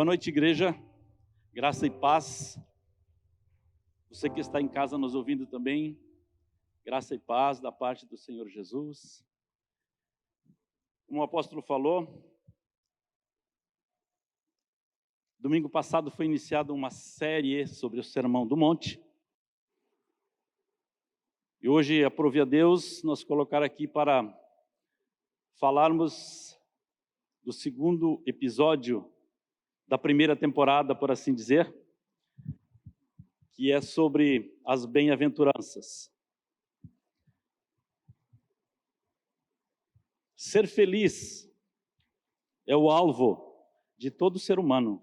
Boa noite, igreja. Graça e paz. Você que está em casa nos ouvindo também, graça e paz da parte do Senhor Jesus. Como o apóstolo falou, domingo passado foi iniciada uma série sobre o Sermão do Monte. E hoje, aprove a Deus nos colocar aqui para falarmos do segundo episódio da primeira temporada, por assim dizer, que é sobre as bem-aventuranças. Ser feliz é o alvo de todo ser humano.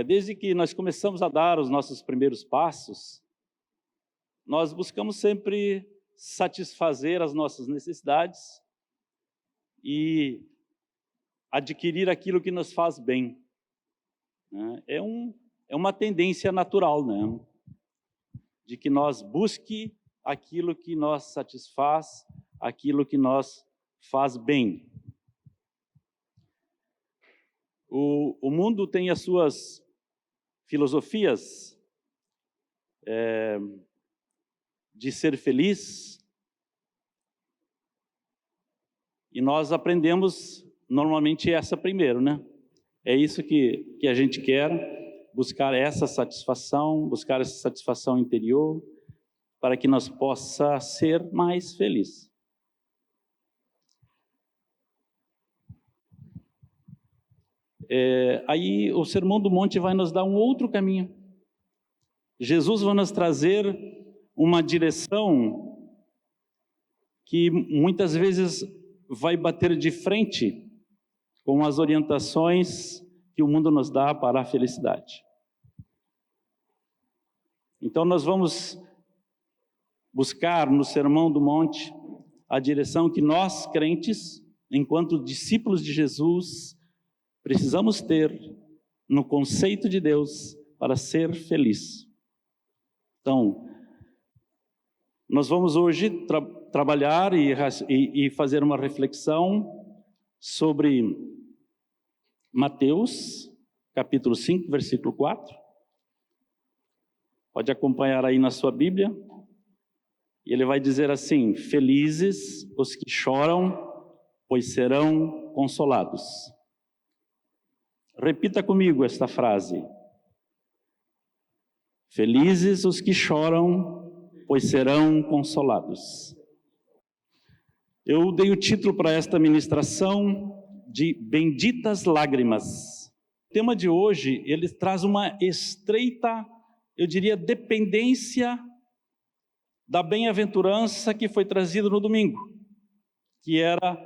Desde que nós começamos a dar os nossos primeiros passos, nós buscamos sempre satisfazer as nossas necessidades e adquirir aquilo que nos faz bem. É uma tendência natural, de que nós busque aquilo que nos satisfaz, aquilo que nos faz bem. O mundo tem as suas filosofias de ser feliz, e nós aprendemos normalmente essa primeiro, É isso que a gente quer, buscar essa satisfação interior, para que nós possa ser mais feliz. Aí o Sermão do Monte vai nos dar um outro caminho. Jesus vai nos trazer uma direção que muitas vezes vai bater de frente com as orientações que o mundo nos dá para a felicidade. Então nós vamos buscar no Sermão do Monte a direção que nós, crentes, enquanto discípulos de Jesus, precisamos ter no conceito de Deus para ser feliz. Então, nós vamos hoje trabalhar e fazer uma reflexão sobre Mateus, capítulo 5, versículo 4. Pode acompanhar aí na sua Bíblia. E ele vai dizer assim: felizes os que choram, pois serão consolados. Repita comigo esta frase. Felizes os que choram, pois serão consolados. Eu dei o título para esta ministração de Benditas Lágrimas. O tema de hoje, ele traz uma estreita, eu diria, dependência da bem-aventurança que foi trazida no domingo, que era: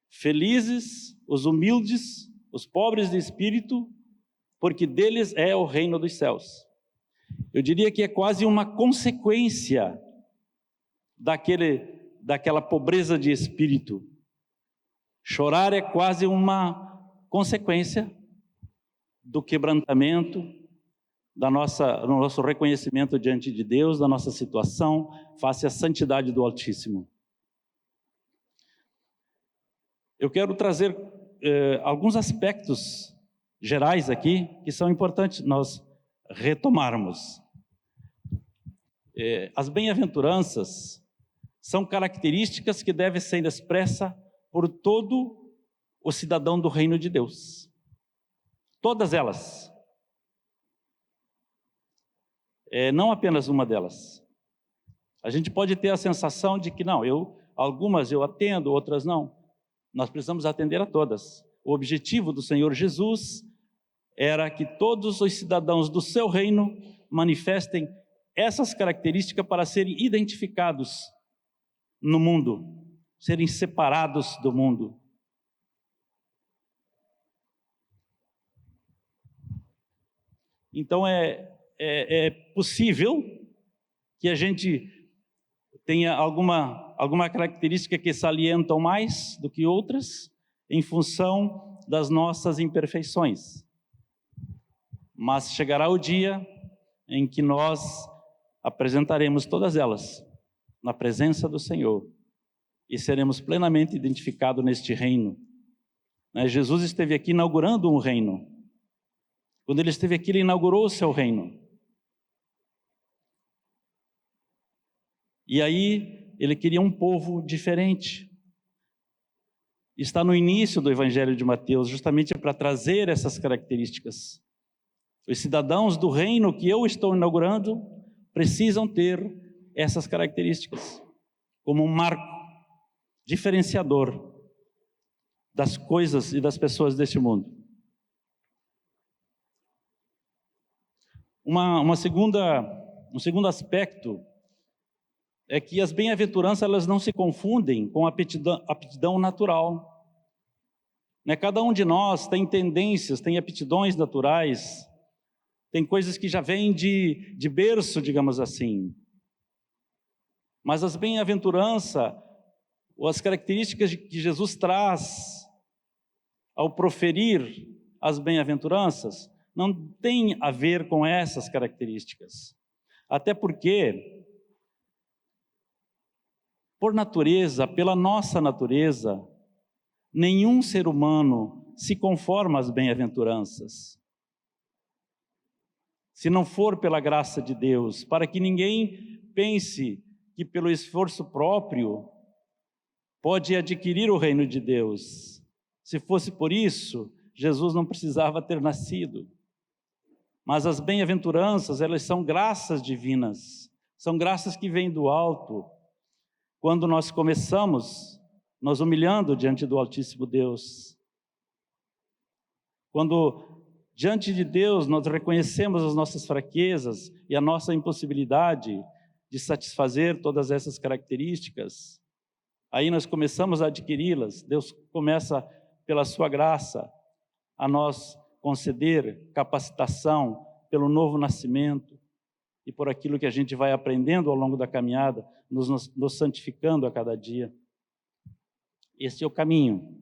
felizes os humildes, os pobres de espírito, porque deles é o reino dos céus. Eu diria que é quase uma consequência daquela pobreza de espírito. Chorar é quase uma consequência do quebrantamento, do nosso reconhecimento diante de Deus, da nossa situação, face à santidade do Altíssimo. Eu quero trazer alguns aspectos gerais aqui, que são importantes nós retomarmos. As bem-aventuranças são características que devem ser expressas por todo o cidadão do reino de Deus. Todas elas. Não apenas uma delas. A gente pode ter a sensação de que algumas eu atendo, outras não. Nós precisamos atender a todas. O objetivo do Senhor Jesus era que todos os cidadãos do seu reino manifestem essas características para serem identificados no mundo, serem separados do mundo. Então é possível que a gente tenha alguma característica que salientam mais do que outras, em função das nossas imperfeições. Mas chegará o dia em que nós apresentaremos todas elas na presença do Senhor e seremos plenamente identificados neste reino. né? Jesus esteve aqui inaugurando um reino. Quando ele esteve aqui, ele inaugurou o seu reino. E aí, ele queria um povo diferente. Está no início do Evangelho de Mateus, justamente para trazer essas características. Os cidadãos do reino que eu estou inaugurando precisam ter essas características, como um marco diferenciador das coisas e das pessoas deste mundo. Um segundo aspecto é que as bem-aventuranças elas não se confundem com a aptidão natural. Né? Cada um de nós tem tendências, tem aptidões naturais, tem coisas que já vêm de berço, digamos assim. Mas as bem-aventuranças, ou as características que Jesus traz ao proferir as bem-aventuranças, não tem a ver com essas características. Até porque, por natureza, pela nossa natureza, nenhum ser humano se conforma às bem-aventuranças. Se não for pela graça de Deus, para que ninguém pense que pelo esforço próprio pode adquirir o reino de Deus. Se fosse por isso, Jesus não precisava ter nascido. Mas as bem-aventuranças, elas são graças divinas, são graças que vêm do alto. Quando nós começamos nos humilhando diante do Altíssimo Deus, quando diante de Deus nós reconhecemos as nossas fraquezas e a nossa impossibilidade de satisfazer todas essas características, aí nós começamos a adquiri-las. Deus começa, pela sua graça, a nós conceder capacitação pelo novo nascimento e por aquilo que a gente vai aprendendo ao longo da caminhada, nos santificando a cada dia. Esse é o caminho.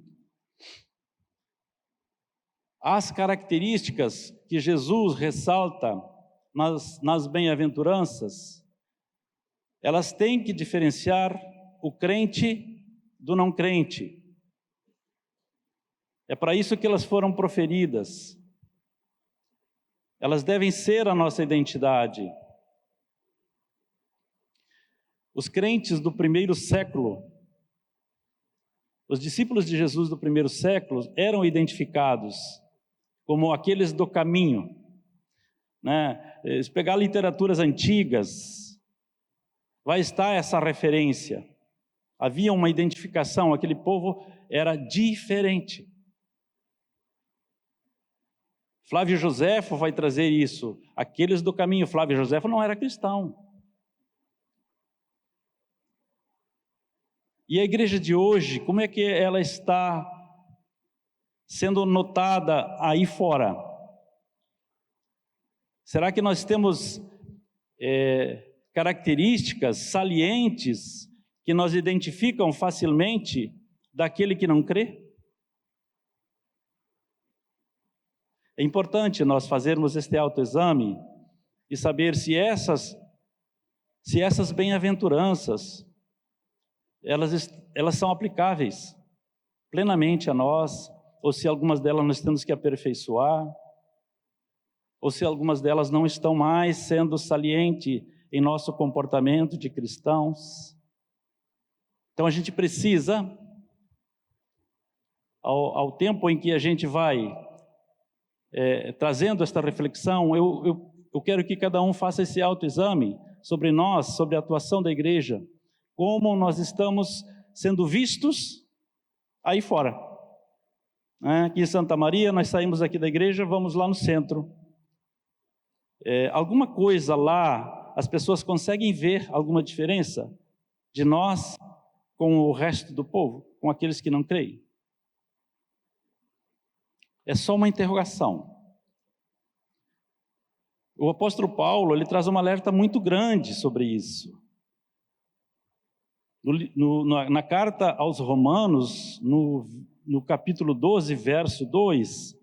As características que Jesus ressalta nas bem-aventuranças, elas têm que diferenciar o crente do não crente. É para isso que elas foram proferidas. Elas devem ser a nossa identidade. Os crentes do primeiro século, os discípulos de Jesus do primeiro século eram identificados como aqueles do caminho, né? Se pegar literaturas antigas, vai estar essa referência. Havia uma identificação, aquele povo era diferente. Flávio Joséfo vai trazer isso. Aqueles do caminho. Flávio Joséfo não era cristão. E a igreja de hoje, como é que ela está sendo notada aí fora? Será que nós temos características salientes que nos identificam facilmente daquele que não crê? É importante nós fazermos este autoexame e saber se essas bem-aventuranças, elas são aplicáveis plenamente a nós, ou se algumas delas nós temos que aperfeiçoar, ou se algumas delas não estão mais sendo salientes em nosso comportamento de cristãos. Então a gente precisa, ao tempo em que a gente vai trazendo esta reflexão, eu quero que cada um faça esse autoexame sobre nós, sobre a atuação da igreja, como nós estamos sendo vistos aí fora. Aqui em Santa Maria, nós saímos aqui da igreja, vamos lá no centro. Alguma coisa lá, as pessoas conseguem ver alguma diferença de nós com o resto do povo, com aqueles que não creem? É só uma interrogação. O apóstolo Paulo, ele traz um alerta muito grande sobre isso. Na carta aos Romanos, no capítulo 12, verso 2,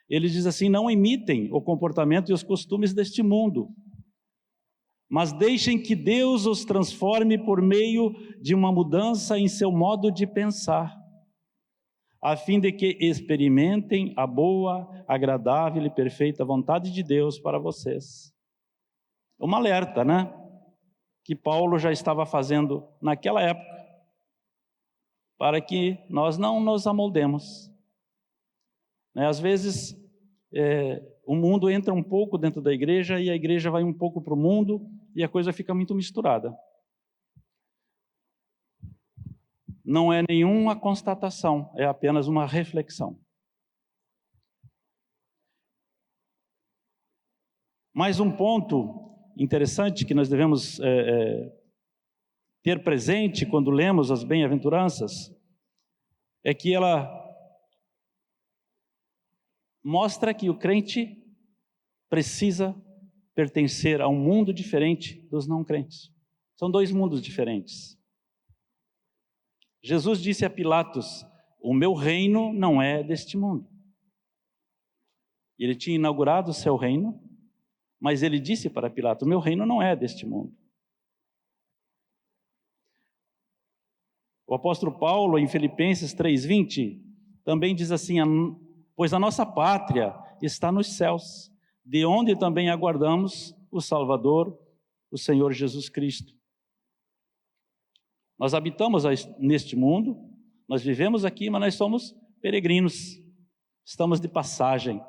ele diz assim: não imitem o comportamento e os costumes deste mundo, mas deixem que Deus os transforme por meio de uma mudança em seu modo de pensar. a fim de que experimentem a boa, agradável e perfeita vontade de Deus para vocês. Uma alerta, né? Que Paulo já estava fazendo naquela época, para que nós não nos amoldemos. Às vezes, o mundo entra um pouco dentro da igreja e a igreja vai um pouco para o mundo e a coisa fica muito misturada. Não é nenhuma constatação, é apenas uma reflexão. Mais um ponto interessante que nós devemos ter presente quando lemos as bem-aventuranças é que ela mostra que o crente precisa pertencer a um mundo diferente dos não crentes. São dois mundos diferentes. Jesus disse a Pilatos: o meu reino não é deste mundo. Ele tinha inaugurado o seu reino, mas ele disse para Pilatos: o meu reino não é deste mundo. O apóstolo Paulo, em Filipenses 3:20, também diz assim: pois a nossa pátria está nos céus, de onde também aguardamos o Salvador, o Senhor Jesus Cristo. Nós habitamos neste mundo, nós vivemos aqui, mas nós somos peregrinos, estamos de passagem.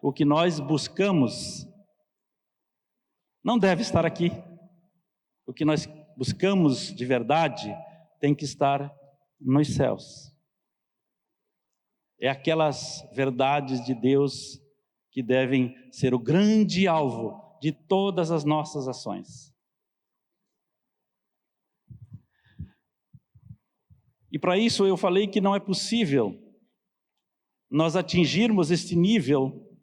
O que nós buscamos não deve estar aqui. O que nós buscamos de verdade tem que estar nos céus. É aquelas verdades de Deus que devem ser o grande alvo de todas as nossas ações. E para isso eu falei que não é possível nós atingirmos este nível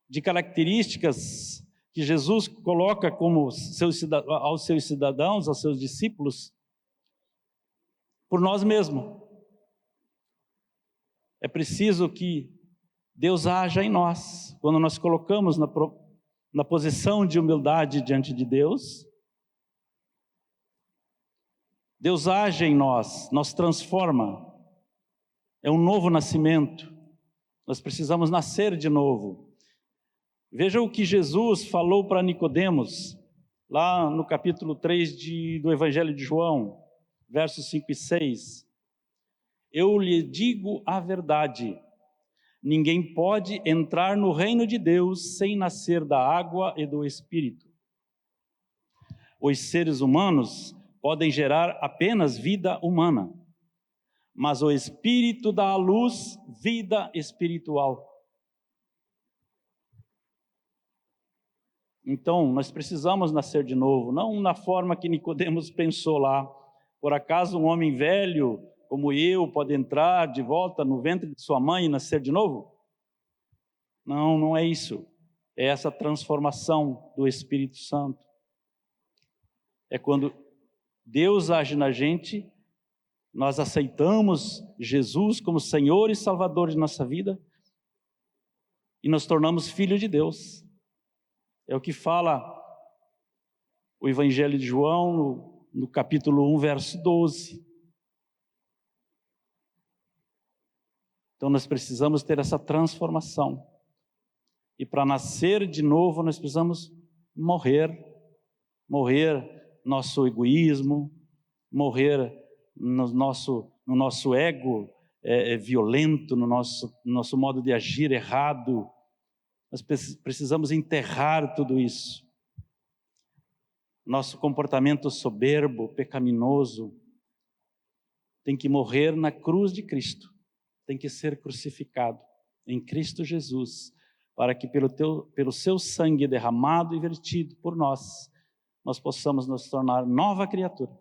de características que Jesus coloca como aos seus cidadãos, aos seus discípulos, por nós mesmos. É preciso que Deus haja em nós, quando nós colocamos na posição de humildade diante de Deus. Deus age em nós, nos transforma, é um novo nascimento, nós precisamos nascer de novo. Veja o que Jesus falou para Nicodemos, lá no capítulo 3 do Evangelho de João, versos 5 e 6. Eu lhe digo a verdade, ninguém pode entrar no reino de Deus sem nascer da água e do Espírito. Os seres humanos podem gerar apenas vida humana, mas o Espírito dá à luz vida espiritual. Então, nós precisamos nascer de novo, não na forma que Nicodemos pensou lá. Por acaso um homem velho como eu pode entrar de volta no ventre de sua mãe e nascer de novo? Não, não é isso. É essa transformação do Espírito Santo. É quando Deus age na gente, nós aceitamos Jesus como Senhor e Salvador de nossa vida e nos tornamos filhos de Deus. É o que fala o Evangelho de João no capítulo 1, verso 12. Então nós precisamos ter essa transformação. E para nascer de novo nós precisamos morrer nosso egoísmo, morrer no nosso ego violento, no nosso modo de agir errado. Nós precisamos enterrar tudo isso. Nosso comportamento soberbo, pecaminoso, tem que morrer na cruz de Cristo, tem que ser crucificado em Cristo Jesus, para que pelo seu sangue derramado e vertido por nós possamos nos tornar nova criatura.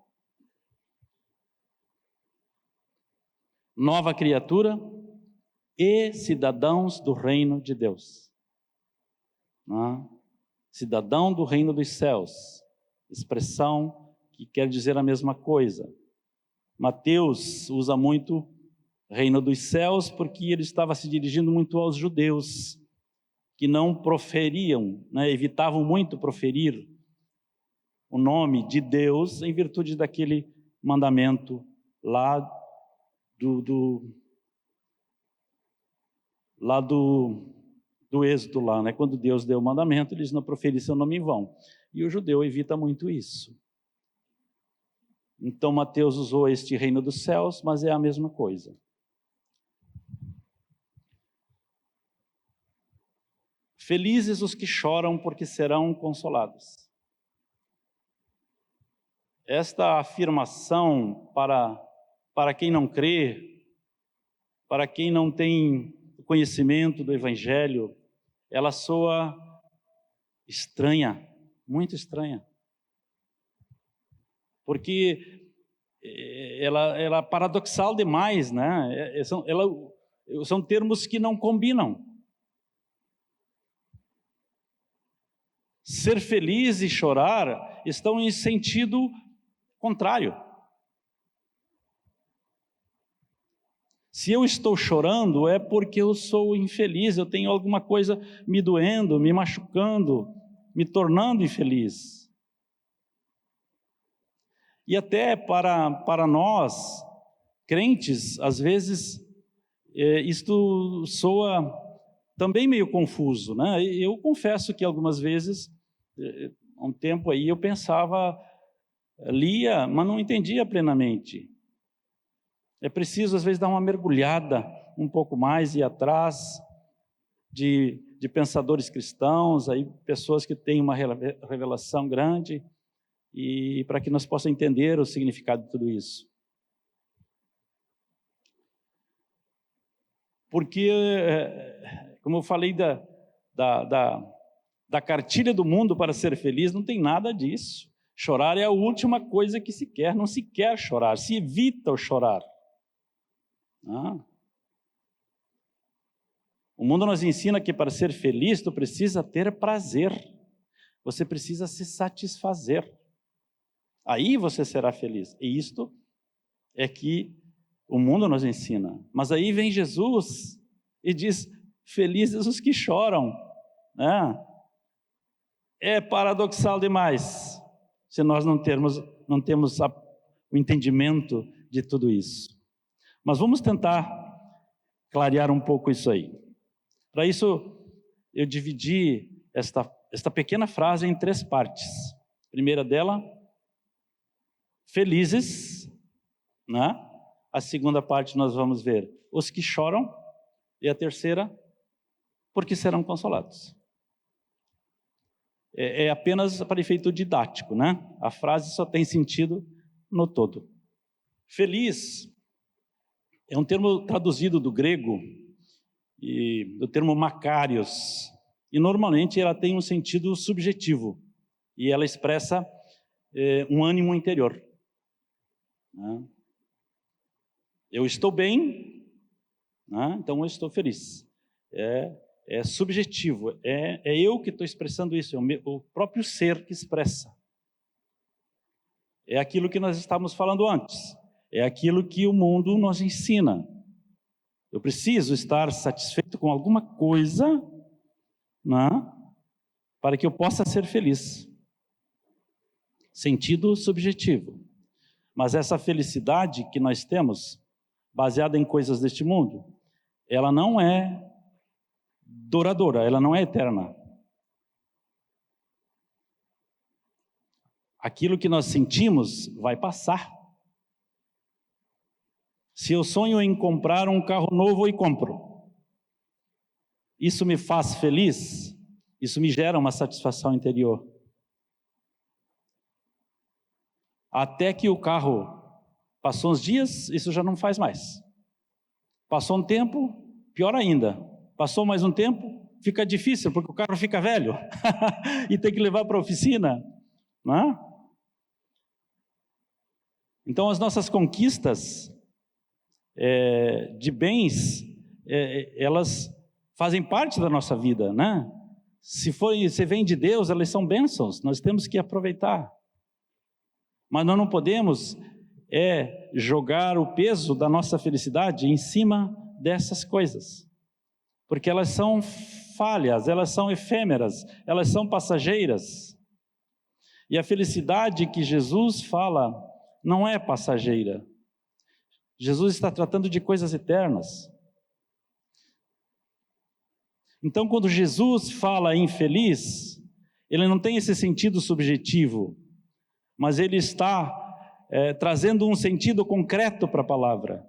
Nova criatura e cidadãos do reino de Deus. Cidadão do reino dos céus, expressão que quer dizer a mesma coisa. Mateus usa muito reino dos céus porque ele estava se dirigindo muito aos judeus, que não proferiam, evitavam muito proferir o nome de Deus em virtude daquele mandamento lá lá do Êxodo, lá, né? Quando Deus deu o mandamento, eles não proferiram seu nome em vão. E o judeu evita muito isso. Então Mateus usou este reino dos céus, mas é a mesma coisa. Felizes os que choram, porque serão consolados. Esta afirmação para quem não crê, para quem não tem conhecimento do Evangelho, ela soa estranha, muito estranha. Porque ela é paradoxal demais, né? São termos que não combinam. Ser feliz e chorar estão em sentido contrário. Se eu estou chorando é porque eu sou infeliz, eu tenho alguma coisa me doendo, me machucando, me tornando infeliz. E até para nós, crentes, às vezes, isto soa também meio confuso, né? Eu confesso que algumas vezes, há um tempo aí, eu pensava, lia, mas não entendia plenamente. É preciso, às vezes, dar uma mergulhada um pouco mais e ir atrás de pensadores cristãos, aí, pessoas que têm uma revelação grande, e para que nós possamos entender o significado de tudo isso. Porque, como eu falei da cartilha do mundo para ser feliz, não tem nada disso. Chorar é a última coisa que se quer, não se quer chorar, se evita o chorar. O mundo nos ensina que para ser feliz, tu precisa ter prazer, você precisa se satisfazer. Aí você será feliz. E isto é que o mundo nos ensina. Mas aí vem Jesus e diz, felizes os que choram. É paradoxal demais se nós não temos o entendimento de tudo isso. Mas vamos tentar clarear um pouco isso aí. Para isso, eu dividi esta pequena frase em 3 partes. A primeira dela, felizes, né? A segunda parte nós vamos ver os que choram, e a terceira, porque serão consolados. É apenas para efeito didático, né? A frase só tem sentido no todo. Feliz é um termo traduzido do grego, e do termo makarios, e normalmente ela tem um sentido subjetivo, e ela expressa um ânimo interior. Eu estou bem, então eu estou feliz. É subjetivo, é eu que estou expressando isso, é o próprio ser que expressa. É aquilo que nós estávamos falando antes, é aquilo que o mundo nos ensina. Eu preciso estar satisfeito com alguma coisa, para que eu possa ser feliz. Sentido subjetivo. Mas essa felicidade que nós temos, baseada em coisas deste mundo, ela não é duradoura, ela não é eterna. Aquilo que nós sentimos vai passar. Se eu sonho em comprar um carro novo e compro, isso me faz feliz? Isso me gera uma satisfação interior. Até que o carro passou uns dias, isso já não faz mais. Passou um tempo, pior ainda. Passou mais um tempo, fica difícil, porque o carro fica velho e tem que levar para a oficina, Então as nossas conquistas de bens, elas fazem parte da nossa vida, Se vem de Deus, elas são bênçãos, nós temos que aproveitar. Mas nós não podemos jogar o peso da nossa felicidade em cima dessas coisas, porque elas são falhas, elas são efêmeras, elas são passageiras. E a felicidade que Jesus fala não é passageira. Jesus está tratando de coisas eternas. Então, quando Jesus fala infeliz, ele não tem esse sentido subjetivo, mas ele está trazendo um sentido concreto para a palavra.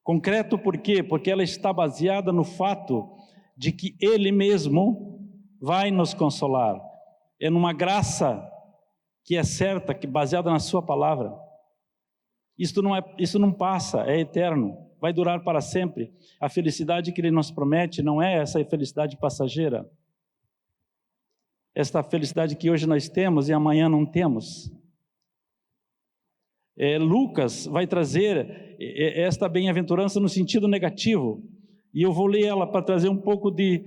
Concreto por quê? Porque ela está baseada no fato de que Ele mesmo vai nos consolar. É numa graça que é certa, que baseada na sua palavra. Isso não passa, é eterno, vai durar para sempre. A felicidade que Ele nos promete não é essa felicidade passageira. Esta felicidade que hoje nós temos e amanhã não temos. Lucas vai trazer esta bem-aventurança no sentido negativo, e eu vou ler ela para trazer um pouco de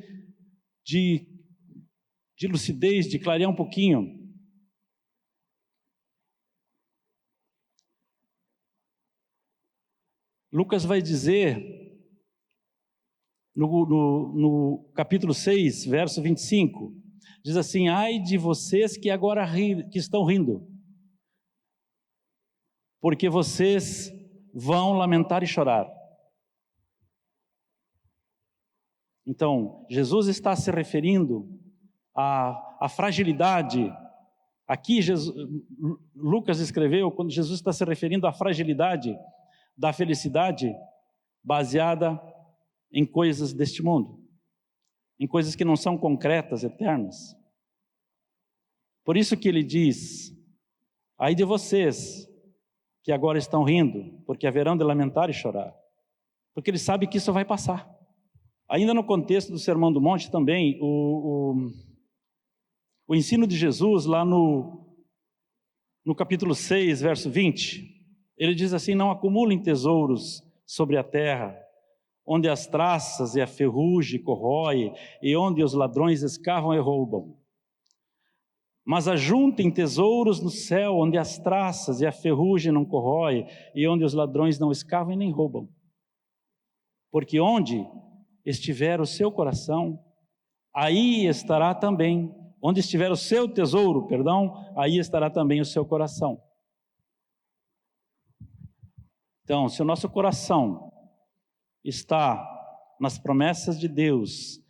lucidez, de clarear um pouquinho. Lucas vai dizer, no capítulo 6, verso 25, diz assim: ai de vocês que agora que estão rindo, porque vocês vão lamentar e chorar. Então, Jesus está se referindo à fragilidade. Aqui, Lucas escreveu, quando Jesus está se referindo à fragilidade da felicidade baseada em coisas deste mundo, em coisas que não são concretas, eternas. Por isso que ele diz: ai de vocês que agora estão rindo, porque haverão de lamentar e chorar. Porque ele sabe que isso vai passar. Ainda no contexto do Sermão do Monte também, o ensino de Jesus, lá no capítulo 6, verso 20, ele diz assim: não acumulem tesouros sobre a terra, onde as traças e a ferrugem corroem, e onde os ladrões escavam e roubam. Mas ajuntem tesouros no céu, onde as traças e a ferrugem não corroem, e onde os ladrões não escavam e nem roubam. Porque onde estiver o seu coração, aí estará também, onde estiver o seu tesouro, aí estará também o seu coração. Então, se o nosso coração está nas promessas de Deus,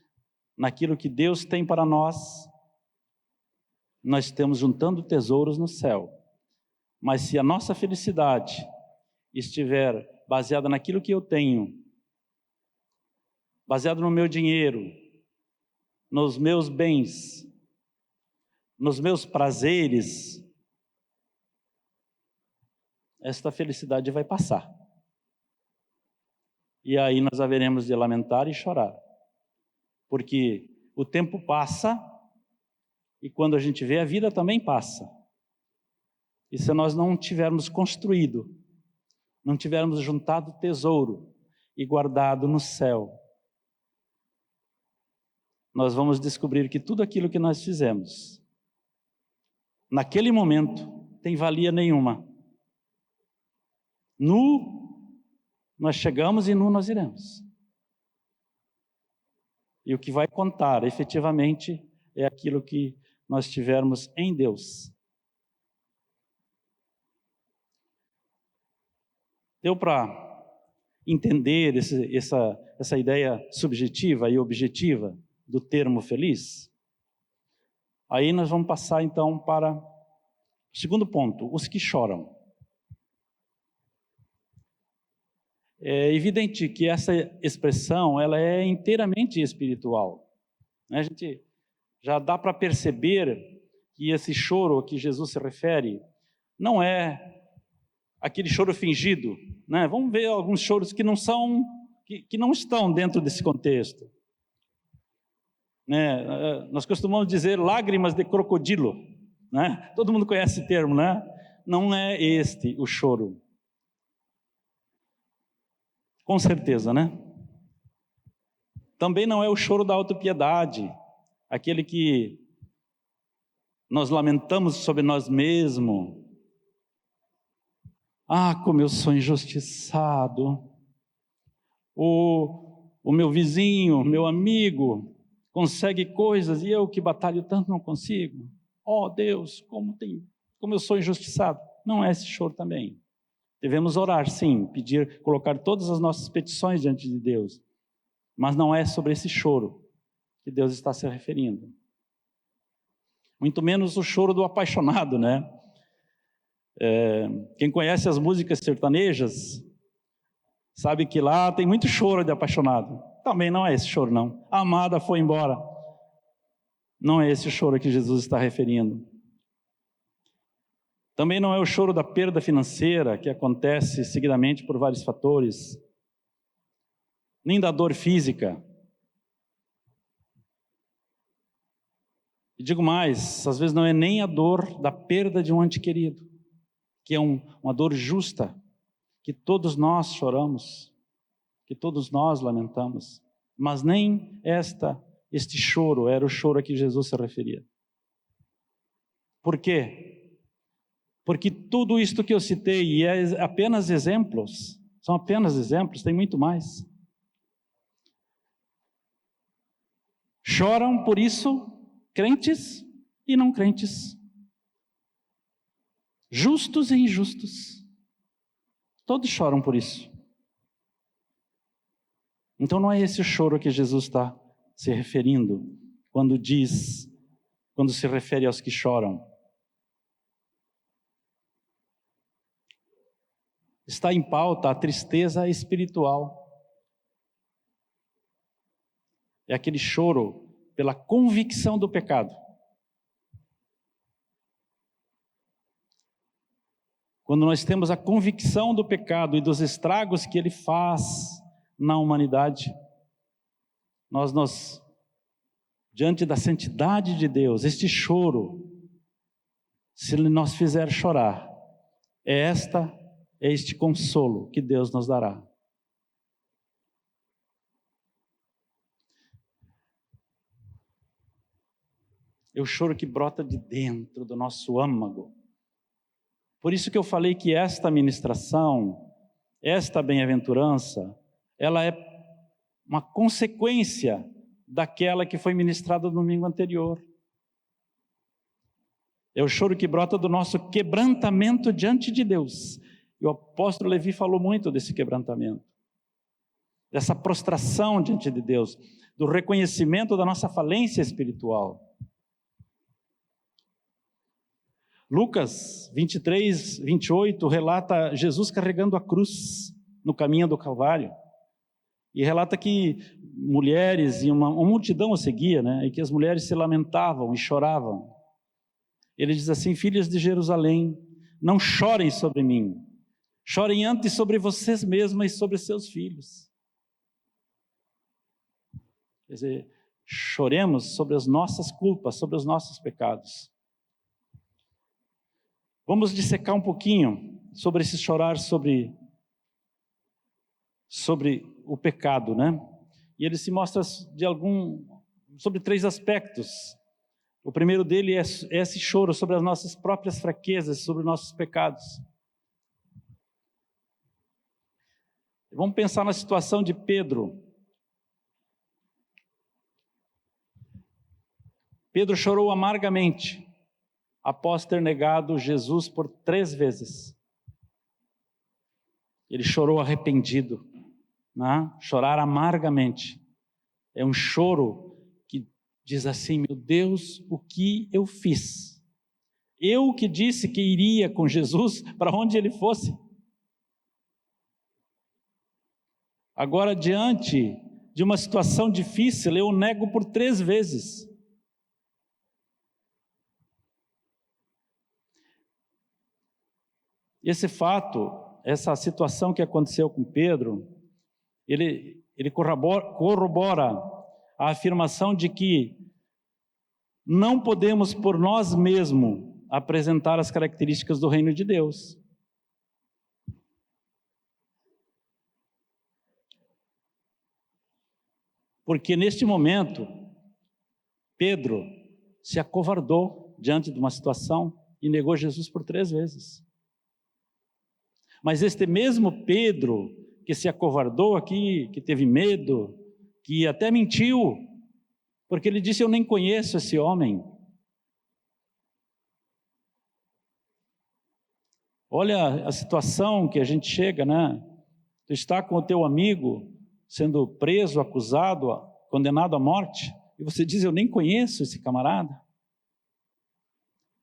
naquilo que Deus tem para nós estamos juntando tesouros no céu. Mas se a nossa felicidade estiver baseada naquilo que eu tenho, baseado no meu dinheiro, nos meus bens, nos meus prazeres, esta felicidade vai passar. E aí nós haveremos de lamentar e chorar, porque o tempo passa, e quando a gente vê, a vida também passa. E se nós não tivermos construído, não tivermos juntado tesouro e guardado no céu, nós vamos descobrir que tudo aquilo que nós fizemos, naquele momento, tem valia nenhuma. Nu nós chegamos e nu nós iremos. E o que vai contar efetivamente é aquilo que nós tivermos em Deus. Deu para entender essa ideia subjetiva e objetiva do termo feliz? Aí nós vamos passar então para o segundo ponto: os que choram. É evidente que essa expressão ela é inteiramente espiritual. A gente já dá para perceber que esse choro a que Jesus se refere não é aquele choro fingido, né? Vamos ver alguns choros que não são, que não estão dentro desse contexto, né? Nós costumamos dizer lágrimas de crocodilo, né? Todo mundo conhece esse termo, né? Não é este o choro, com certeza, né? Também não é o choro da autopiedade, aquele que nós lamentamos sobre nós mesmos. Ah, como eu sou injustiçado. O meu vizinho, meu amigo, consegue coisas e eu que batalho tanto não consigo. Oh Deus, como eu sou injustiçado. Não é esse choro também. Devemos orar, sim, pedir, colocar todas as nossas petições diante de Deus. Mas não é sobre esse choro que Deus está se referindo. Muito menos o choro do apaixonado, né? Quem conhece as músicas sertanejas, sabe que lá tem muito choro de apaixonado. Também não é esse choro, não. A amada foi embora. Não é esse o choro que Jesus está referindo. Também não é o choro da perda financeira, que acontece seguidamente por vários fatores, nem da dor física. E digo mais, às vezes não é nem a dor da perda de um ente querido, que é uma dor justa, que todos nós choramos, que todos nós lamentamos, mas nem este choro era o choro a que Jesus se referia. Por quê? Porque tudo isto que eu citei é apenas exemplos, são apenas exemplos, tem muito mais. Choram por isso crentes e não crentes, justos e injustos, todos choram por isso. Então não é esse o choro que Jesus está se referindo quando se refere aos que choram. Está em pauta a tristeza espiritual. É aquele choro pela convicção do pecado. Quando nós temos a convicção do pecado e dos estragos que ele faz na humanidade, diante da santidade de Deus, este choro, se ele nos fizer chorar, é este consolo que Deus nos dará. É o choro que brota de dentro do nosso âmago. Por isso que eu falei que esta ministração, esta bem-aventurança, ela é uma consequência daquela que foi ministrada no domingo anterior. É o choro que brota do nosso quebrantamento diante de Deus. E o apóstolo Levi falou muito desse quebrantamento, dessa prostração diante de Deus, do reconhecimento da nossa falência espiritual. Lucas 23, 28 relata Jesus carregando a cruz no caminho do Calvário. E relata que mulheres e uma multidão o seguia, né? E que as mulheres se lamentavam e choravam. Ele diz assim: filhas de Jerusalém, não chorem sobre mim, chorem antes sobre vocês mesmas e sobre seus filhos. Quer dizer, choremos sobre as nossas culpas, sobre os nossos pecados. Vamos dissecar um pouquinho sobre esse chorar sobre o pecado, né? E ele se mostra sobre 3 aspectos. O primeiro dele é esse choro sobre as nossas próprias fraquezas, sobre os nossos pecados. Vamos pensar na situação de Pedro. Pedro chorou amargamente após ter negado Jesus por 3 vezes. Ele chorou arrependido, né? Chorar amargamente. É um choro que diz assim: meu Deus, o que eu fiz? Eu que disse que iria com Jesus para onde ele fosse. Agora, diante de uma situação difícil, eu o nego por 3 vezes. Esse fato, essa situação que aconteceu com Pedro, ele corrobora a afirmação de que não podemos por nós mesmos apresentar as características do reino de Deus. Porque neste momento, Pedro se acovardou diante de uma situação e negou Jesus por 3 vezes. Mas este mesmo Pedro que se acovardou aqui, que teve medo, que até mentiu, porque ele disse: eu nem conheço esse homem. Olha a situação que a gente chega, né? Tu está com o teu amigo sendo preso, acusado, condenado à morte, e você diz: eu nem conheço esse camarada.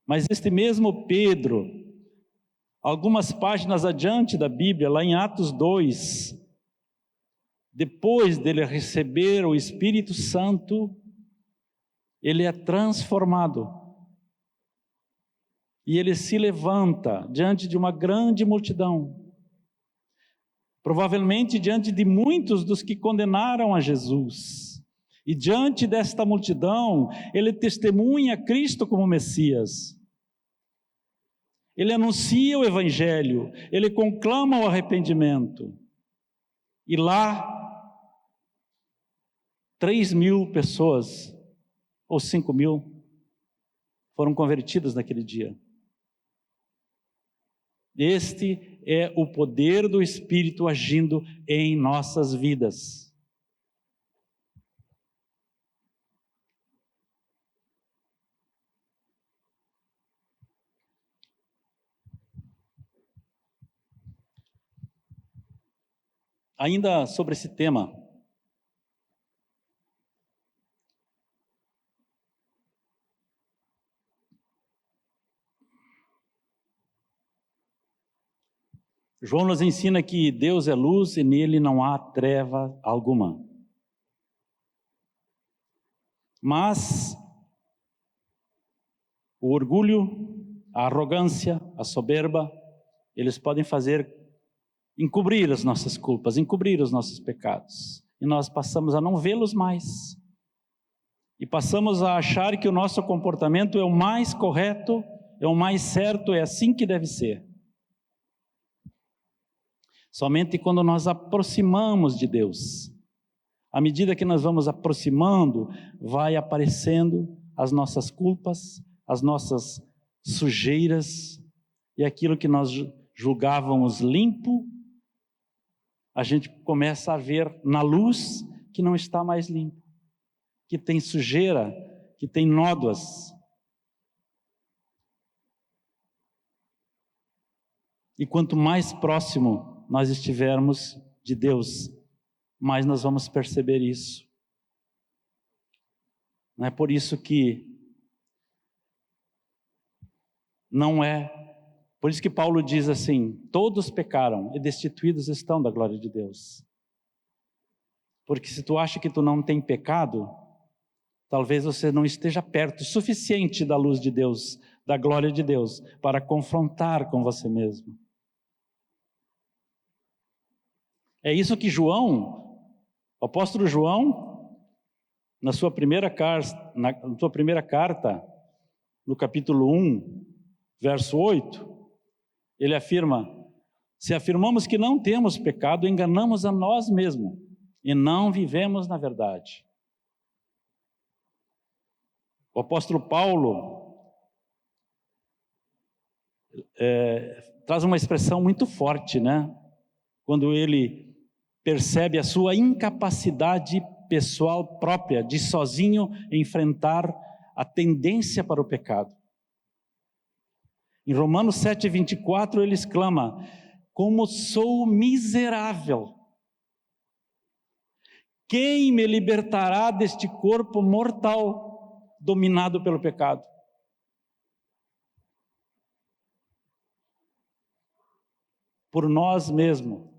Mas este mesmo Pedro, algumas páginas adiante da Bíblia, lá em Atos 2, depois dele receber o Espírito Santo, ele é transformado. E ele se levanta diante de uma grande multidão, provavelmente diante de muitos dos que condenaram a Jesus. E diante desta multidão, ele testemunha Cristo como Messias. Ele anuncia o Evangelho, ele conclama o arrependimento. E lá, 3.000 pessoas, ou 5.000, foram convertidas naquele dia. Este é o poder do Espírito agindo em nossas vidas. Ainda sobre esse tema, João nos ensina que Deus é luz e nele não há treva alguma. Mas o orgulho, a arrogância, a soberba, eles podem encobrir as nossas culpas, encobrir os nossos pecados. E nós passamos a não vê-los mais. E passamos a achar que o nosso comportamento é o mais correto, é o mais certo, é assim que deve ser. Somente quando nós aproximamos de Deus, à medida que nós vamos aproximando, vai aparecendo as nossas culpas, as nossas sujeiras, e aquilo que nós julgávamos limpo, a gente começa a ver na luz que não está mais limpo, que tem sujeira, que tem nódoas. E quanto mais próximo nós estivermos de Deus, mais nós vamos perceber isso. Não é por isso que por isso que Paulo diz assim: todos pecaram e destituídos estão da glória de Deus. Porque se tu acha que tu não tem pecado, talvez você não esteja perto o suficiente da luz de Deus, da glória de Deus, para confrontar com você mesmo. É isso que o apóstolo João, na sua primeira carta, no capítulo 1, verso 8, ele afirma: se afirmamos que não temos pecado, enganamos a nós mesmos e não vivemos na verdade. O apóstolo Paulo traz uma expressão muito forte, né? Quando ele percebe a sua incapacidade pessoal própria de sozinho enfrentar a tendência para o pecado. Em Romanos 7:24 ele exclama: como sou miserável! Quem me libertará deste corpo mortal dominado pelo pecado? Por nós mesmos,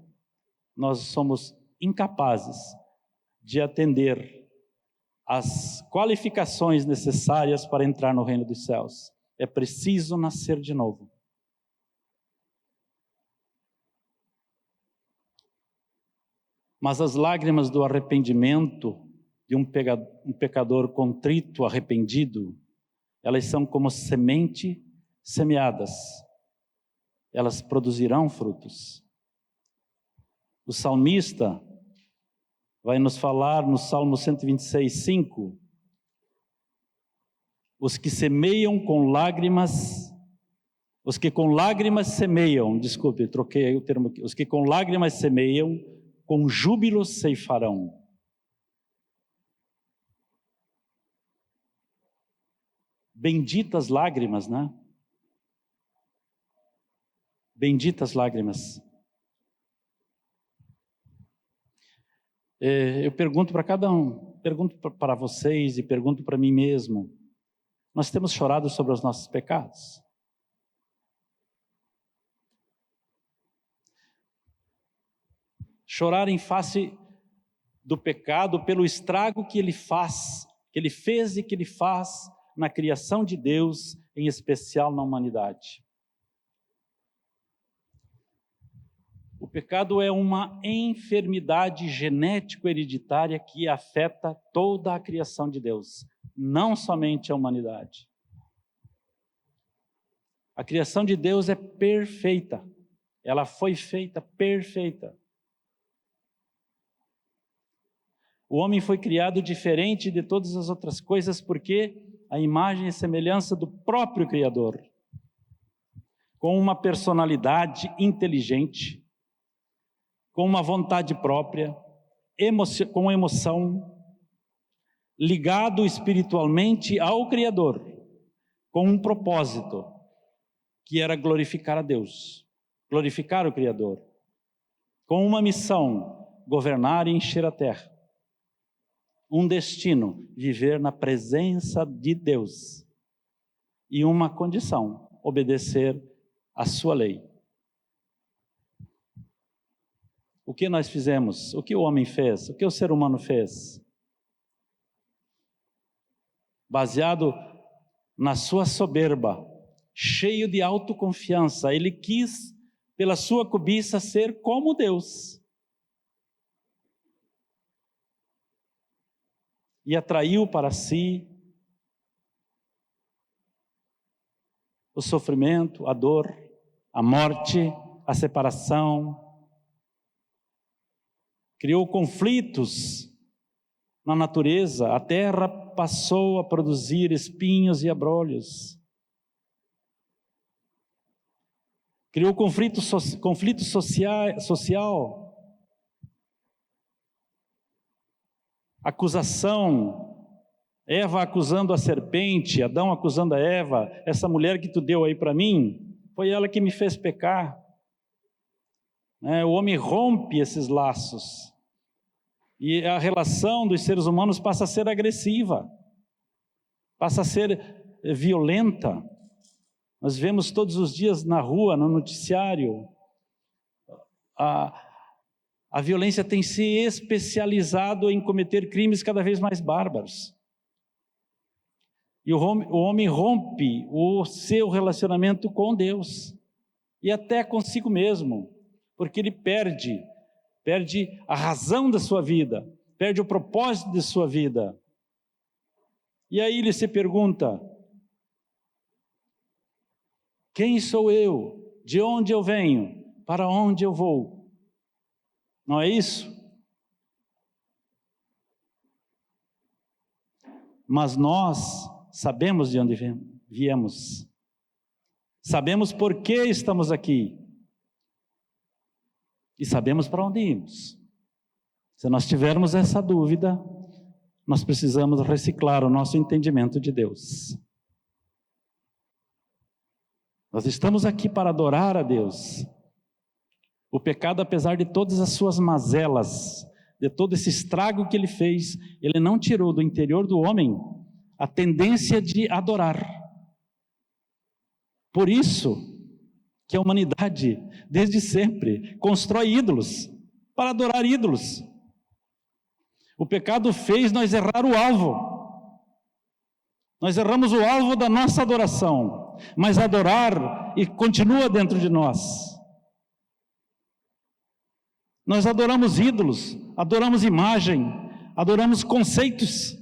nós somos incapazes de atender às qualificações necessárias para entrar no reino dos céus. É preciso nascer de novo. Mas as lágrimas do arrependimento de um pecador contrito, arrependido, elas são como semente semeadas. Elas produzirão frutos. O salmista vai nos falar no Salmo 126:5, os que semeiam com lágrimas, os que com lágrimas semeiam, desculpe, troquei aí o termo aqui, os que com lágrimas semeiam, com júbilo ceifarão. Benditas lágrimas, né? Benditas lágrimas. Eu pergunto para cada um, pergunto para vocês e pergunto para mim mesmo: nós temos chorado sobre os nossos pecados? Chorar em face do pecado pelo estrago que ele faz, que ele fez e que ele faz na criação de Deus, em especial na humanidade. O pecado é uma enfermidade genético-hereditária que afeta toda a criação de Deus, não somente a humanidade. A criação de Deus é perfeita, ela foi feita perfeita. O homem foi criado diferente de todas as outras coisas porque a imagem e semelhança do próprio Criador, com uma personalidade inteligente, com uma vontade própria, com emoção, ligado espiritualmente ao Criador, com um propósito, que era glorificar a Deus, glorificar o Criador, com uma missão, governar e encher a terra. Um destino, viver na presença de Deus. E uma condição, obedecer a sua lei. O que nós fizemos? O que o homem fez? O que o ser humano fez? Baseado na sua soberba, cheio de autoconfiança, ele quis, pela sua cobiça, ser como Deus. E atraiu para si o sofrimento, a dor, a morte, a separação. Criou conflitos na natureza, a terra passou a produzir espinhos e abrolhos. Criou conflito social. Acusação, Eva acusando a serpente, Adão acusando a Eva: essa mulher que tu deu aí para mim, foi ela que me fez pecar. O homem rompe esses laços, e a relação dos seres humanos passa a ser agressiva, passa a ser violenta. Nós vemos todos os dias na rua, no noticiário, a violência tem se especializado em cometer crimes cada vez mais bárbaros. E o homem rompe o seu relacionamento com Deus, e até consigo mesmo, porque ele perde a razão da sua vida, perde o propósito de sua vida. E aí ele se pergunta: quem sou eu? De onde eu venho? Para onde eu vou? Não é isso? Mas nós sabemos de onde viemos. Sabemos por que estamos aqui. E sabemos para onde irmos. Se nós tivermos essa dúvida, nós precisamos reciclar o nosso entendimento de Deus. Nós estamos aqui para adorar a Deus. O pecado, apesar de todas as suas mazelas, de todo esse estrago que ele fez, ele não tirou do interior do homem a tendência de adorar. Por isso que a humanidade, desde sempre, constrói ídolos, para adorar ídolos. O pecado fez nós errar o alvo. Nós erramos o alvo da nossa adoração, mas adorar e continua dentro de nós. Nós adoramos ídolos, adoramos imagem, adoramos conceitos,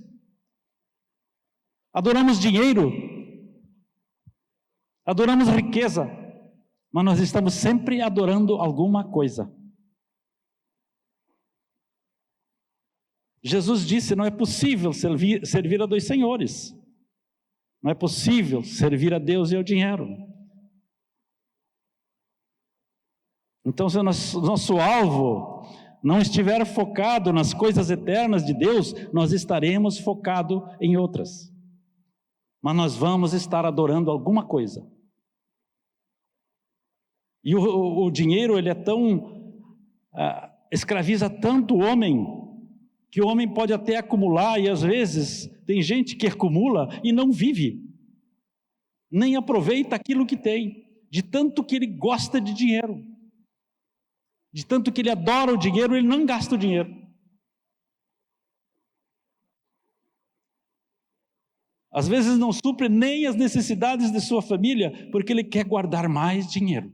adoramos dinheiro, adoramos riqueza, mas nós estamos sempre adorando alguma coisa. Jesus disse: não é possível servir a dois senhores. Não é possível servir a Deus e ao dinheiro. Então, se o nosso alvo não estiver focado nas coisas eternas de Deus, nós estaremos focados em outras. Mas nós vamos estar adorando alguma coisa. E o dinheiro, ele é tão, escraviza tanto o homem, que o homem pode até acumular, e às vezes tem gente que acumula e não vive, nem aproveita aquilo que tem, de tanto que ele gosta de dinheiro, de tanto que ele adora o dinheiro, ele não gasta o dinheiro. Às vezes não supre nem as necessidades de sua família, porque ele quer guardar mais dinheiro.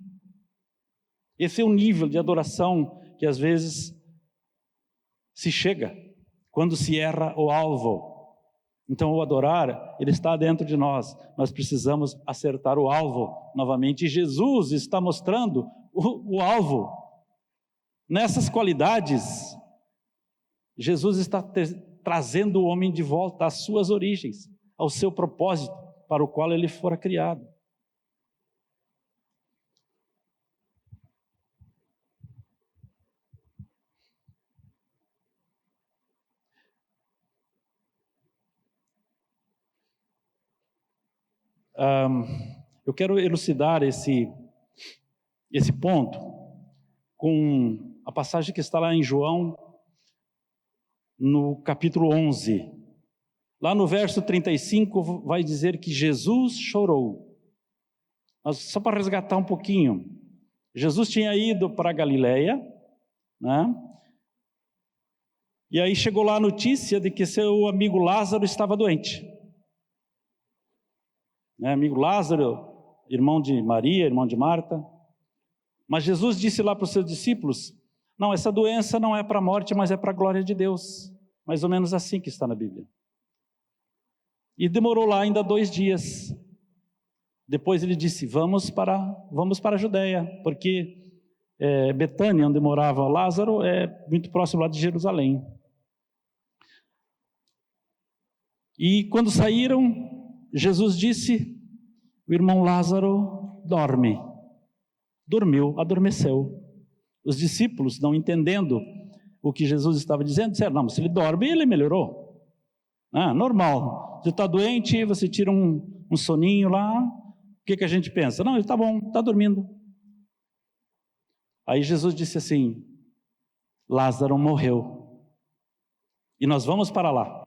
Esse é o nível de adoração que às vezes se chega, quando se erra o alvo. Então o adorar, ele está dentro de nós. Nós precisamos acertar o alvo novamente. E Jesus está mostrando o alvo. Nessas qualidades, Jesus está trazendo o homem de volta às suas origens, ao seu propósito para o qual ele fora criado. Eu quero elucidar esse ponto com a passagem que está lá em João, no capítulo 11. Lá no verso 35 vai dizer que Jesus chorou. Mas só para resgatar um pouquinho, Jesus tinha ido para a Galileia, né? E aí chegou lá a notícia de que seu amigo Lázaro estava doente. Amigo Lázaro, irmão de Maria, irmão de Marta. Mas Jesus disse lá para os seus discípulos: não, essa doença não é para a morte, mas é para a glória de Deus. Mais ou menos assim que está na Bíblia. E demorou lá ainda 2 dias. Depois ele disse: vamos para a Judeia, porque Betânia, onde morava Lázaro, é muito próximo lá de Jerusalém. E quando saíram, Jesus disse: o irmão Lázaro dorme. Dormiu, adormeceu. Os discípulos, não entendendo o que Jesus estava dizendo, disseram: não, mas se ele dorme, ele melhorou. Normal. Você está doente, você tira um soninho lá, o que a gente pensa? Não, ele está bom, está dormindo. Aí Jesus disse assim: Lázaro morreu, e nós vamos para lá.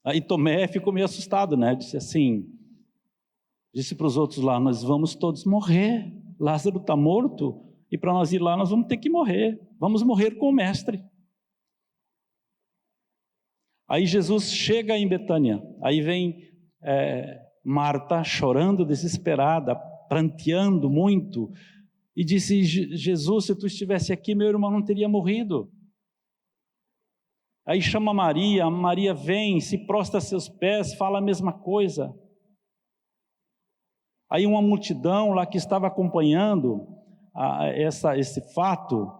Aí Tomé ficou meio assustado, né? Disse para os outros lá: nós vamos todos morrer, Lázaro está morto, e para nós ir lá nós vamos ter que morrer, vamos morrer com o mestre. Aí Jesus chega em Betânia, aí vem Marta chorando, desesperada, pranteando muito, e disse: Jesus, se tu estivesse aqui, meu irmão não teria morrido. Aí chama Maria, a Maria vem, se prostra a seus pés, fala a mesma coisa. Aí uma multidão lá que estava acompanhando esse fato,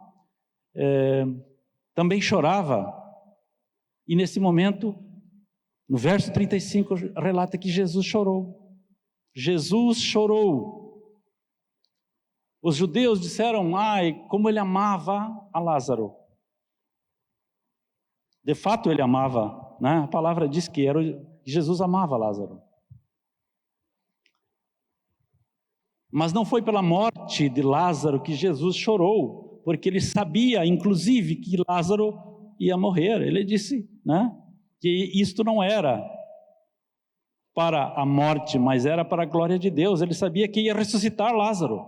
também chorava. E nesse momento, no verso 35, relata que Jesus chorou. Jesus chorou. Os judeus disseram: ai, como ele amava a Lázaro. De fato ele amava, né? A palavra diz que Jesus amava Lázaro. Mas não foi pela morte de Lázaro que Jesus chorou, porque ele sabia, inclusive, que Lázaro ia morrer. Ele disse, né, que isto não era para a morte, mas era para a glória de Deus. Ele sabia que ia ressuscitar Lázaro.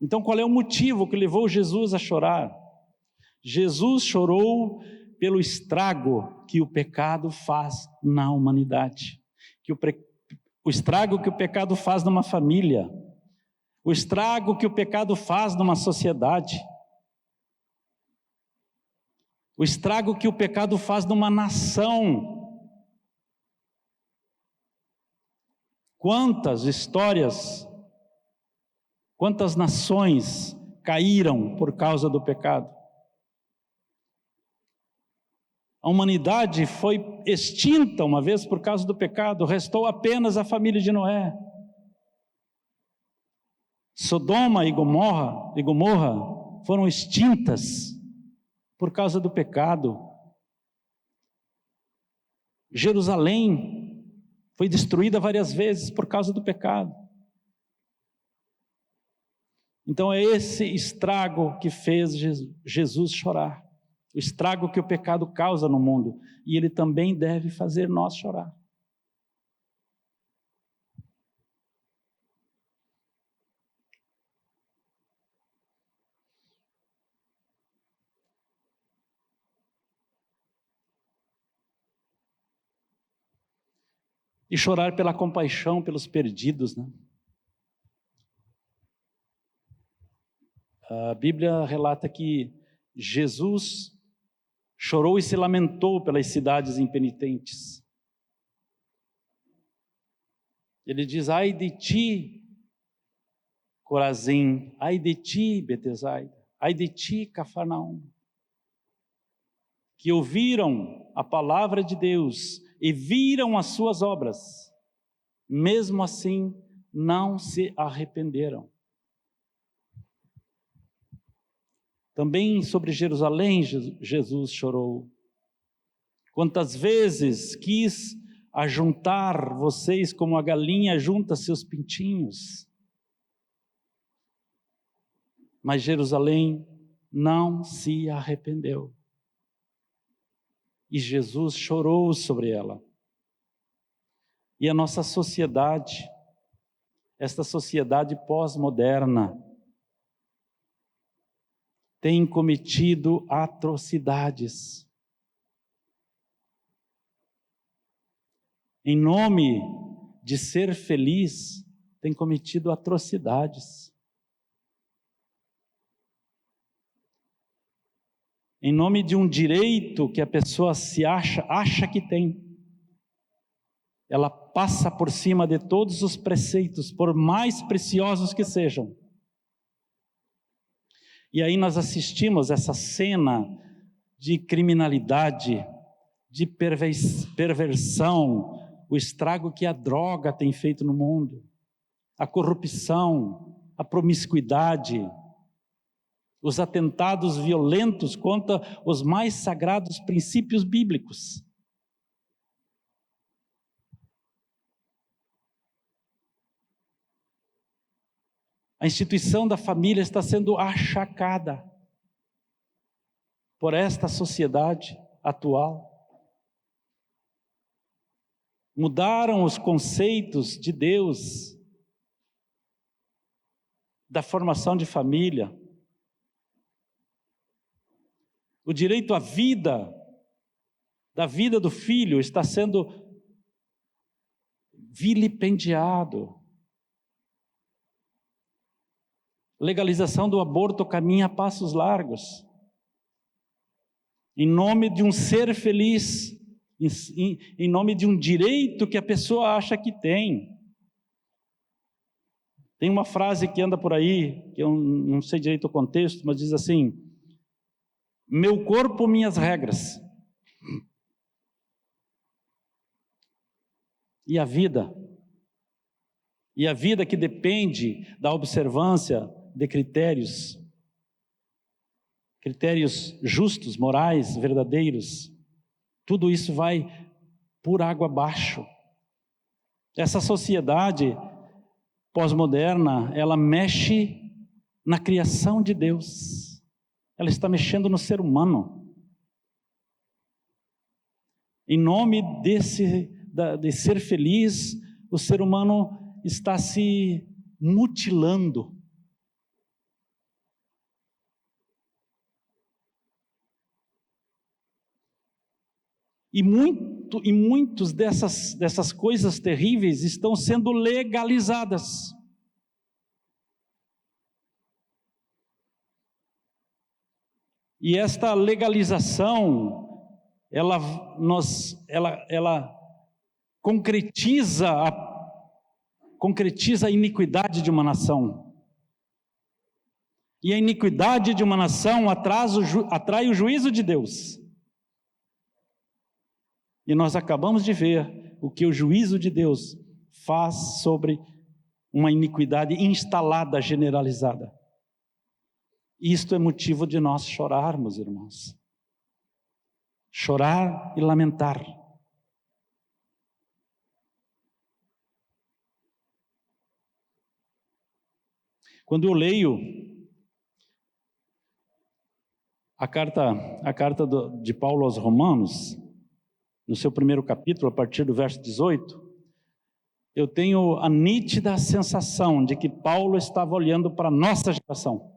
Então qual é o motivo que levou Jesus a chorar? Jesus chorou pelo estrago que o pecado faz na humanidade, o estrago que o pecado faz numa família, o estrago que o pecado faz numa sociedade, o estrago que o pecado faz numa nação. Quantas histórias, quantas nações caíram por causa do pecado? A humanidade foi extinta uma vez por causa do pecado, restou apenas a família de Noé. Sodoma e Gomorra foram extintas por causa do pecado. Jerusalém foi destruída várias vezes por causa do pecado. Então é esse estrago que fez Jesus chorar, o estrago que o pecado causa no mundo, e ele também deve fazer nós chorar. E chorar pela compaixão pelos perdidos, né? A Bíblia relata que Jesus chorou e se lamentou pelas cidades impenitentes. Ele diz: ai de ti, Corazim, ai de ti, Betsaida, ai de ti, Cafarnaum, que ouviram a palavra de Deus e viram as suas obras, mesmo assim não se arrependeram. Também sobre Jerusalém Jesus chorou. Quantas vezes quis ajuntar vocês como a galinha junta seus pintinhos, mas Jerusalém não se arrependeu. E Jesus chorou sobre ela. E a nossa sociedade, esta sociedade pós-moderna, tem cometido atrocidades. Em nome de ser feliz, tem cometido atrocidades. Em nome de um direito que a pessoa se acha que tem, ela passa por cima de todos os preceitos, por mais preciosos que sejam. E aí nós assistimos essa cena de criminalidade, de perversão, o estrago que a droga tem feito no mundo, a corrupção, a promiscuidade, os atentados violentos contra os mais sagrados princípios bíblicos. A instituição da família está sendo achacada por esta sociedade atual. Mudaram os conceitos de Deus, da formação de família. O direito à vida, da vida do filho, está sendo vilipendiado. Legalização do aborto caminha a passos largos. Em nome de um ser feliz, em nome de um direito que a pessoa acha que tem. Tem uma frase que anda por aí, que eu não sei direito o contexto, mas diz assim: meu corpo, minhas regras. E a vida? E a vida que depende da observância de critérios justos, morais, verdadeiros, tudo isso vai por água abaixo. Essa sociedade pós-moderna, ela mexe na criação de Deus, ela está mexendo no ser humano. Em nome de ser feliz, o ser humano está se mutilando. E muitas dessas coisas terríveis estão sendo legalizadas. E esta legalização, ela concretiza a iniquidade de uma nação. E a iniquidade de uma nação atrai o juízo de Deus. E nós acabamos de ver o que o juízo de Deus faz sobre uma iniquidade instalada, generalizada. Isto é motivo de nós chorarmos, irmãos. Chorar e lamentar. Quando eu leio a carta de Paulo aos Romanos, no seu primeiro capítulo, a partir do verso 18, eu tenho a nítida sensação de que Paulo estava olhando para a nossa geração.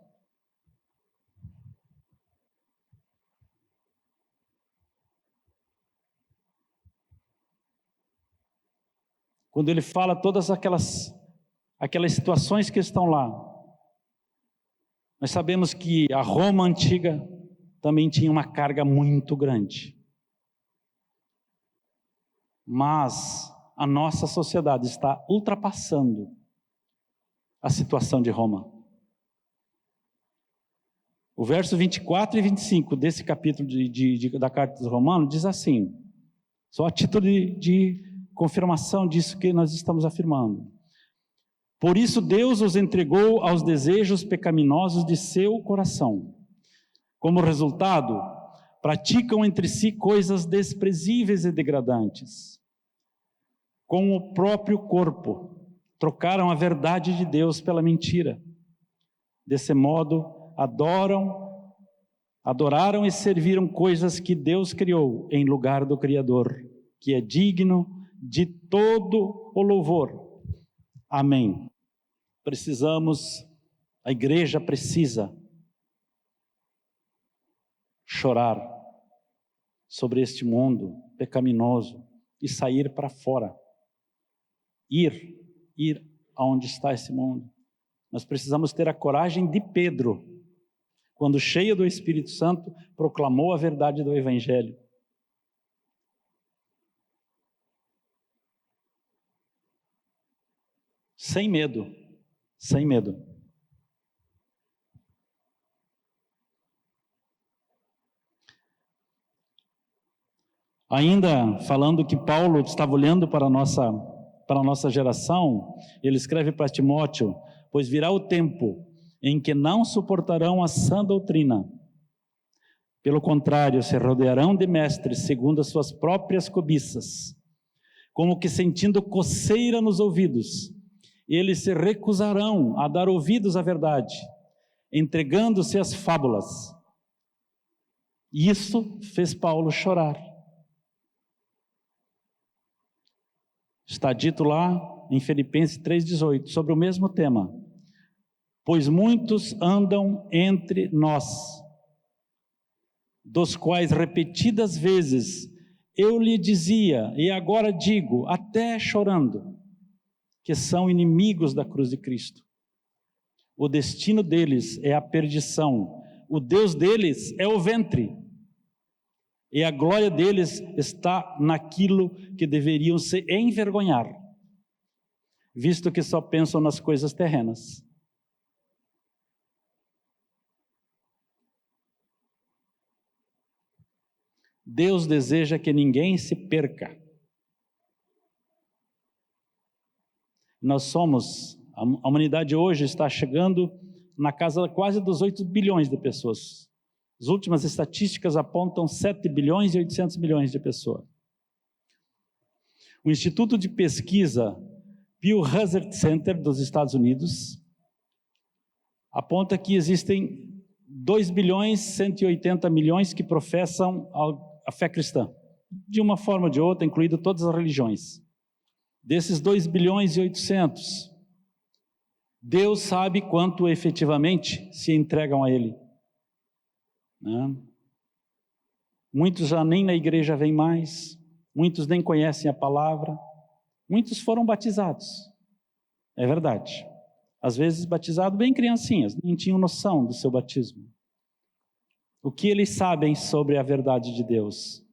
Quando ele fala todas aquelas situações que estão lá, nós sabemos que a Roma antiga também tinha uma carga muito grande. Mas a nossa sociedade está ultrapassando a situação de Roma. O verso 24 e 25 desse capítulo da carta dos Romanos diz assim, só a título de confirmação disso que nós estamos afirmando. Por isso Deus os entregou aos desejos pecaminosos de seu coração. Como resultado, praticam entre si coisas desprezíveis e degradantes. Com o próprio corpo, trocaram a verdade de Deus pela mentira. Desse modo, adoraram e serviram coisas que Deus criou em lugar do Criador, que é digno de todo o louvor. Amém. A igreja precisa chorar sobre este mundo pecaminoso e sair para fora. Ir aonde está esse mundo. Nós precisamos ter a coragem de Pedro, quando cheio do Espírito Santo, proclamou a verdade do Evangelho. Sem medo, sem medo. Ainda falando que Paulo estava olhando para a nossa geração, ele escreve para Timóteo, pois virá o tempo em que não suportarão a sã doutrina. Pelo contrário, se rodearão de mestres segundo as suas próprias cobiças, como que sentindo coceira nos ouvidos. Eles se recusarão a dar ouvidos à verdade, entregando-se às fábulas. Isso fez Paulo chorar. Está dito lá em Filipenses 3,18, sobre o mesmo tema. Pois muitos andam entre nós, dos quais repetidas vezes eu lhe dizia, e agora digo, até chorando, que são inimigos da cruz de Cristo. O destino deles é a perdição, o Deus deles é o ventre, e a glória deles está naquilo que deveriam se envergonhar, visto que só pensam nas coisas terrenas. Deus deseja que ninguém se perca. A humanidade hoje está chegando na casa quase dos 8 bilhões de pessoas. As últimas estatísticas apontam 7 bilhões e 800 milhões de pessoas. O Instituto de Pesquisa Pew Research Center dos Estados Unidos aponta que existem 2 bilhões e 180 milhões que professam a fé cristã, de uma forma ou de outra, incluindo todas as religiões. Desses 2 bilhões e 800, Deus sabe quanto efetivamente se entregam a Ele. Muitos já nem na igreja vêm mais, muitos nem conhecem a palavra, muitos foram batizados, é verdade. Às vezes batizados bem criancinhas, nem tinham noção do seu batismo. O que eles sabem sobre a verdade de Deus?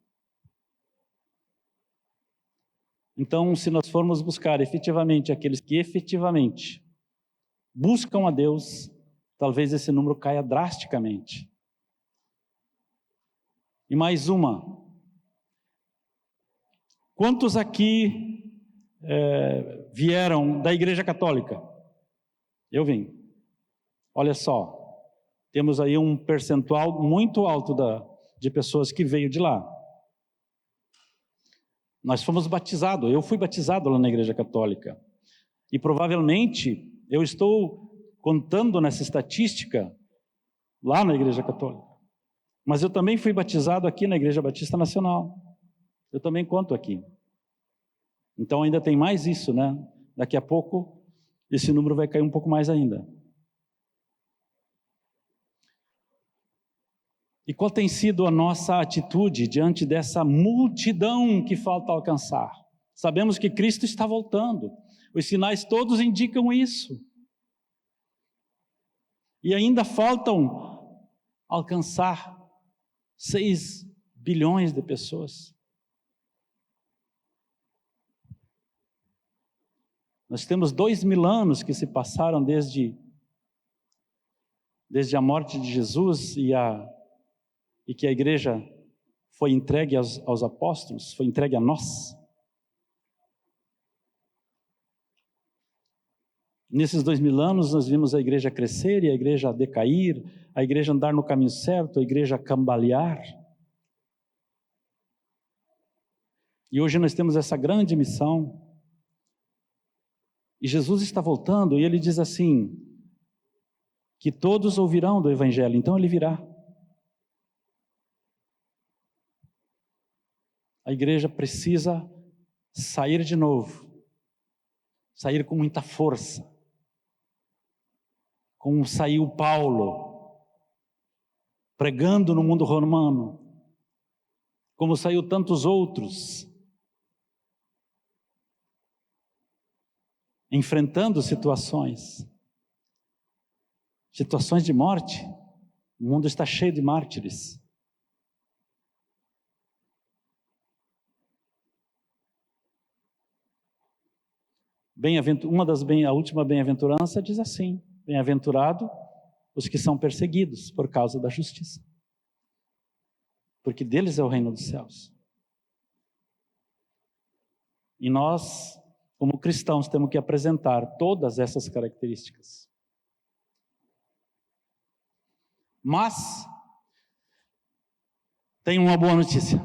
Então, se nós formos buscar efetivamente aqueles que efetivamente buscam a Deus, talvez esse número caia drasticamente. E mais uma. Quantos aqui vieram da Igreja Católica? Eu vim. Olha só, temos aí um percentual muito alto de pessoas que veio de lá. Nós fomos batizados, eu fui batizado lá na Igreja Católica. E provavelmente eu estou contando nessa estatística lá na Igreja Católica. Mas eu também fui batizado aqui na Igreja Batista Nacional. Eu também conto aqui. Então ainda tem mais isso, né? Daqui a pouco esse número vai cair um pouco mais ainda. E qual tem sido a nossa atitude diante dessa multidão que falta alcançar? Sabemos que Cristo está voltando. Os sinais todos indicam isso. E ainda faltam alcançar 6 bilhões de pessoas. Nós temos 2000 anos que se passaram desde a morte de Jesus e que a igreja foi entregue aos apóstolos, foi entregue a nós. Nesses 2000 anos nós vimos a igreja crescer e a igreja decair, a igreja andar no caminho certo, a igreja cambalear. E hoje nós temos essa grande missão. E Jesus está voltando e ele diz assim, que todos ouvirão do Evangelho, então ele virá. A igreja precisa sair de novo, sair com muita força, como saiu Paulo, pregando no mundo romano, como saiu tantos outros, enfrentando situações de morte. O mundo está cheio de mártires. A última bem-aventurança diz assim: bem-aventurado os que são perseguidos por causa da justiça, porque deles é o reino dos céus. E nós, como cristãos, temos que apresentar todas essas características. Mas tem uma boa notícia.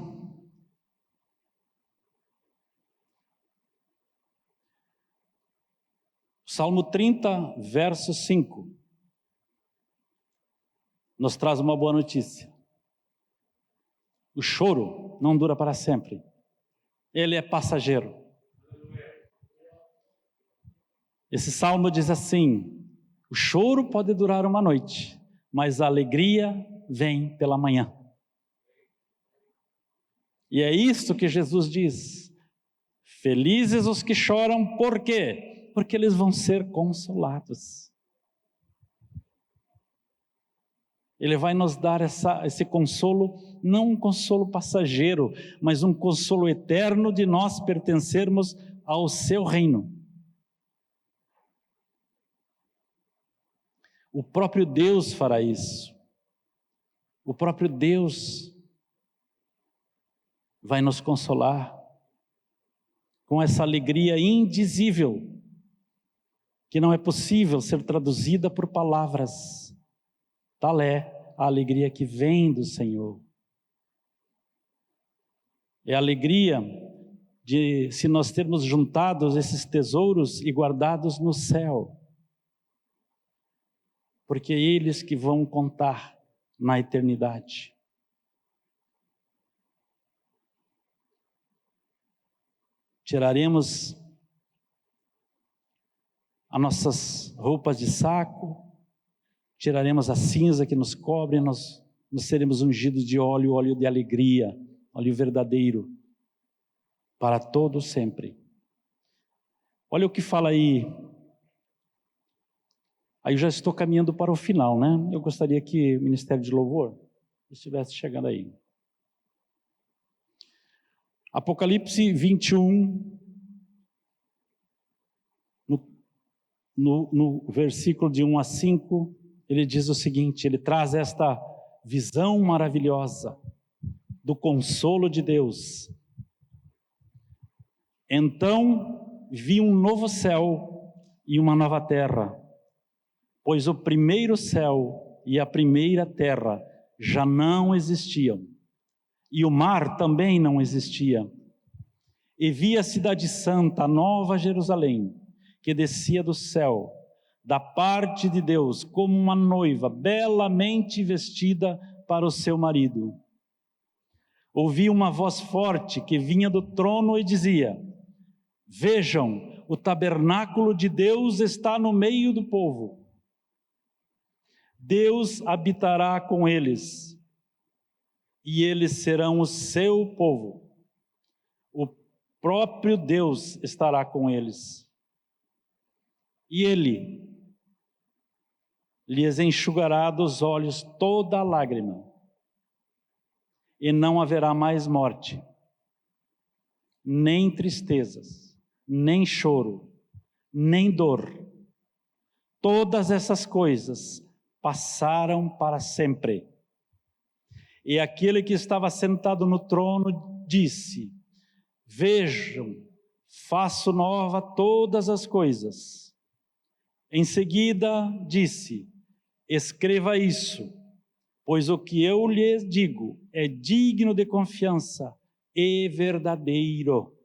Salmo 30, verso 5, nos traz uma boa notícia. O choro não dura para sempre. Ele é passageiro. Esse salmo diz assim: o choro pode durar uma noite, mas a alegria vem pela manhã. E é isso que Jesus diz: felizes os que choram, por quê? Porque eles vão ser consolados. Ele vai nos dar esse consolo, não um consolo passageiro, mas um consolo eterno de nós pertencermos ao seu reino. O próprio Deus fará isso. O próprio Deus vai nos consolar com essa alegria indizível, que não é possível ser traduzida por palavras. Tal é a alegria que vem do Senhor. É a alegria de se nós termos juntados esses tesouros e guardados no céu, porque é eles que vão contar na eternidade. Tiraremos as nossas roupas de saco, tiraremos a cinza que nos cobre, nós seremos ungidos de óleo, óleo de alegria, óleo verdadeiro, para todo sempre. Olha o que fala aí. Aí eu já estou caminhando para o final, né? Eu gostaria que o Ministério de Louvor estivesse chegando aí. Apocalipse 21, no versículo de 1 a 5, ele diz o seguinte, ele traz esta visão maravilhosa do consolo de Deus. Então vi um novo céu e uma nova terra, pois o primeiro céu e a primeira terra já não existiam, e o mar também não existia. E vi a cidade santa, a nova Jerusalém, que descia do céu, da parte de Deus, como uma noiva belamente vestida para o seu marido. Ouvi uma voz forte que vinha do trono e dizia: vejam, o tabernáculo de Deus está no meio do povo. Deus habitará com eles, e eles serão o seu povo. O próprio Deus estará com eles. E Ele lhes enxugará dos olhos toda lágrima, e não haverá mais morte, nem tristezas, nem choro, nem dor. Todas essas coisas passaram para sempre. E aquele que estava sentado no trono disse: vejam, faço nova todas as coisas. Em seguida disse: escreva isso, pois o que eu lhes digo é digno de confiança e verdadeiro.